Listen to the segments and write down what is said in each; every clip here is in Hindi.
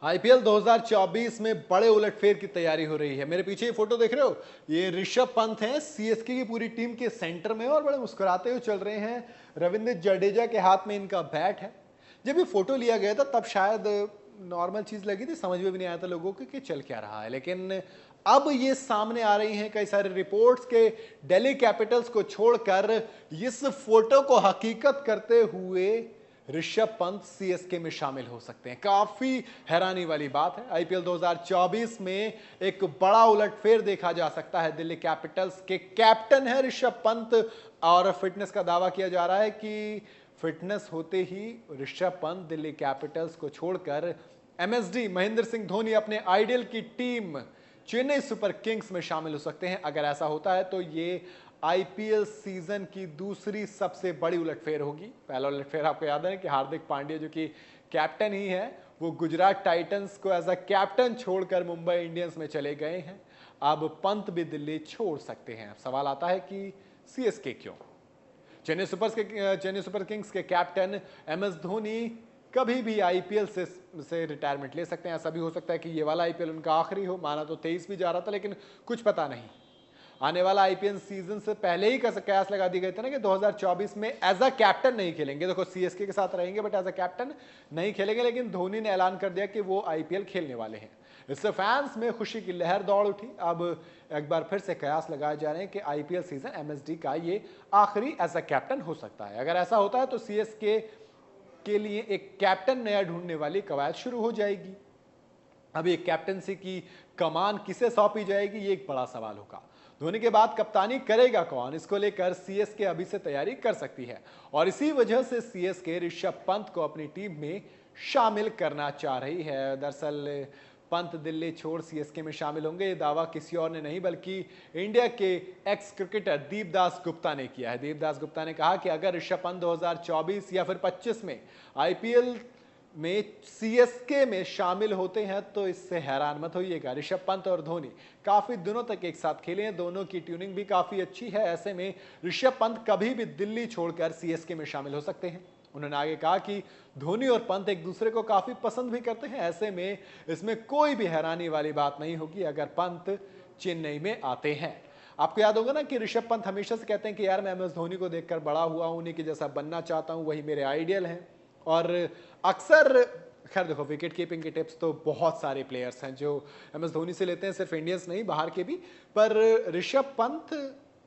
आईपीएल 2024 में बड़े उलटफेर की तैयारी हो रही है। मेरे पीछे ये फोटो देख रहे हो, ये ऋषभ पंत हैं, सीएसके की पूरी टीम के सेंटर में और बड़े मुस्कुराते हुए चल रहे हैं। रविंद्र जडेजा के हाथ में इनका बैट है। जब ये फोटो लिया गया था तब शायद नॉर्मल चीज लगी थी, समझ में भी नहीं आया था लोगों को कि चल क्या रहा है, लेकिन अब ये सामने आ रही हैं कई सारे रिपोर्ट्स के दिल्ली कैपिटल्स को छोड़कर इस फोटो को हकीकत करते हुए ऋषभ पंत सीएसके में शामिल हो सकते हैं। काफी हैरानी वाली बात है। आईपीएल 2024 में एक बड़ा उलटफेर देखा जा सकता है। दिल्ली कैपिटल्स के कैप्टन है ऋषभ पंत और फिटनेस का दावा किया जा रहा है कि फिटनेस होते ही ऋषभ पंत दिल्ली कैपिटल्स को छोड़कर एमएसडी महेंद्र सिंह धोनी अपने आइडियल की टीम चेन्नई सुपर किंग्स में शामिल हो सकते हैं। अगर ऐसा होता है तो ये आईपीएल सीजन की दूसरी सबसे बड़ी उलटफेर होगी। पहला उलटफेर आपको याद है कि हार्दिक पांड्या जो कि कैप्टन ही है, वो गुजरात टाइटंस को एज अ कैप्टन छोड़कर मुंबई इंडियंस में चले गए हैं। अब पंत भी दिल्ली छोड़ सकते हैं। सवाल आता है कि सीएसके क्यों? चेन्नई सुपर किंग्स के कैप्टन एमएस धोनी कभी भी आईपीएल से रिटायरमेंट ले सकते हैं। ऐसा भी हो सकता है कि ये वाला आईपीएल उनका आखिरी हो। माना तो 23 भी जा रहा था, लेकिन कुछ पता नहीं। आने वाला आईपीएल सीजन से पहले ही कयास लगा दी गई थी ना कि 2024 में एज अ कैप्टन नहीं खेलेंगे। देखो सीएसके के साथ रहेंगे बट एज अ कैप्टन नहीं खेलेंगे, लेकिन धोनी ने ऐलान कर दिया कि वो आईपीएल खेलने वाले हैं। इससे फैंस में खुशी की लहर दौड़ उठी। अब एक बार फिर से कयास लगाए जा रहे हैं कि आईपीएल सीजन एमएसडी का ये आखिरी एज अ कैप्टन हो सकता है। अगर ऐसा होता है तो सीएसके के लिए एक कैप्टन नया ढूंढने वाली कवायद शुरू हो जाएगी। अब ये कैप्टनसी की कमान किसे सौंपी जाएगी, ये एक बड़ा सवाल होगा। धोनी के बाद कप्तानी करेगा कौन, इसको लेकर सीएसके अभी से तैयारी कर सकती है और इसी वजह से सीएसके ऋषभ पंत को अपनी टीम में शामिल करना चाह रही है। दरअसल पंत दिल्ली छोड़ सीएसके में शामिल होंगे, ये दावा किसी और ने नहीं बल्कि इंडिया के एक्स क्रिकेटर दीपदास गुप्ता ने किया है। दीपदास गुप्ता ने कहा कि अगर ऋषभ पंत 2024 या फिर 25 में आईपीएल में सीएसके में शामिल होते हैं तो इससे हैरान मत होइएगा। ऋषभ पंत और धोनी काफी दिनों तक एक साथ खेले हैं, दोनों की ट्यूनिंग भी काफी अच्छी है। ऐसे में ऋषभ पंत कभी भी दिल्ली छोड़कर सीएसके में शामिल हो सकते हैं। उन्होंने आगे कहा कि धोनी और पंत एक दूसरे को काफी पसंद भी करते हैं। ऐसे में इसमें कोई भी हैरानी वाली बात नहीं होगी अगर पंत चेन्नई में आते हैं। आपको याद होगा ना कि ऋषभ पंत हमेशा से कहते हैं कि यार मैं एमएस धोनी को देखकर बड़ा हुआ हूं, उन्हीं के जैसा बनना चाहता हूं, वही मेरे आइडियल हैं। और अक्सर खैर देखो, विकेट कीपिंग के टिप्स तो बहुत सारे प्लेयर्स हैं जो एमएस धोनी से लेते हैं, सिर्फ इंडियंस नहीं बाहर के भी। पर ऋषभ पंत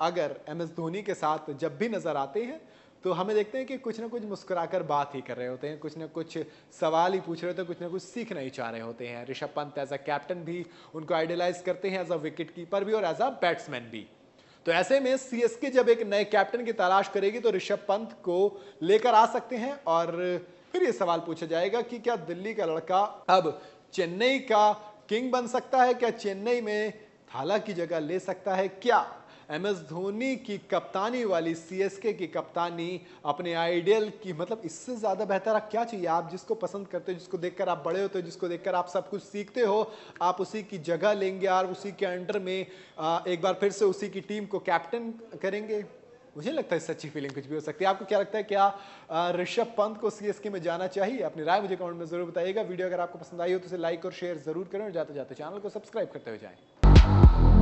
अगर एमएस धोनी के साथ जब भी नजर आते हैं तो हमें देखते हैं कि कुछ ना कुछ मुस्कुराकर बात ही कर रहे होते हैं, कुछ ना कुछ सवाल ही पूछ रहे होते हैं, कुछ ना कुछ सीखना ही चाह रहे होते हैं। Rishabh Pant as a captain भी उनको आइडियलाइज करते हैं, एज अ विकेट कीपर भी और एज अ बैट्समैन भी। तो ऐसे में सीएसके जब एक नए कैप्टन की तलाश करेगी तो ऋषभ पंत को लेकर आ सकते हैं और फिर ये सवाल पूछा जाएगा कि क्या दिल्ली का लड़का अब चेन्नई का किंग बन सकता है? क्या चेन्नई में थाला की जगह ले सकता है? क्या एमएस धोनी की कप्तानी वाली सीएसके की कप्तानी अपने आइडियल की, मतलब इससे ज्यादा बेहतर आप क्या चाहिए? आप जिसको पसंद करते हो, जिसको देखकर आप बड़े होते हो, जिसको देखकर आप सब कुछ सीखते हो, आप उसी की जगह लेंगे और उसी के अंडर में एक बार फिर से उसी की टीम को कैप्टन करेंगे। मुझे लगता है इससे अच्छी फीलिंग कुछ भी हो सकती है। आपको क्या लगता है, क्या ऋषभ पंत को सीएसके में जाना चाहिए? अपनी राय मुझे कमेंट में जरूर बताइएगा। वीडियो अगर आपको पसंद आई हो तो इसे लाइक और शेयर जरूर करें और जाते जाते चैनल को सब्सक्राइब करते हुए जाएं।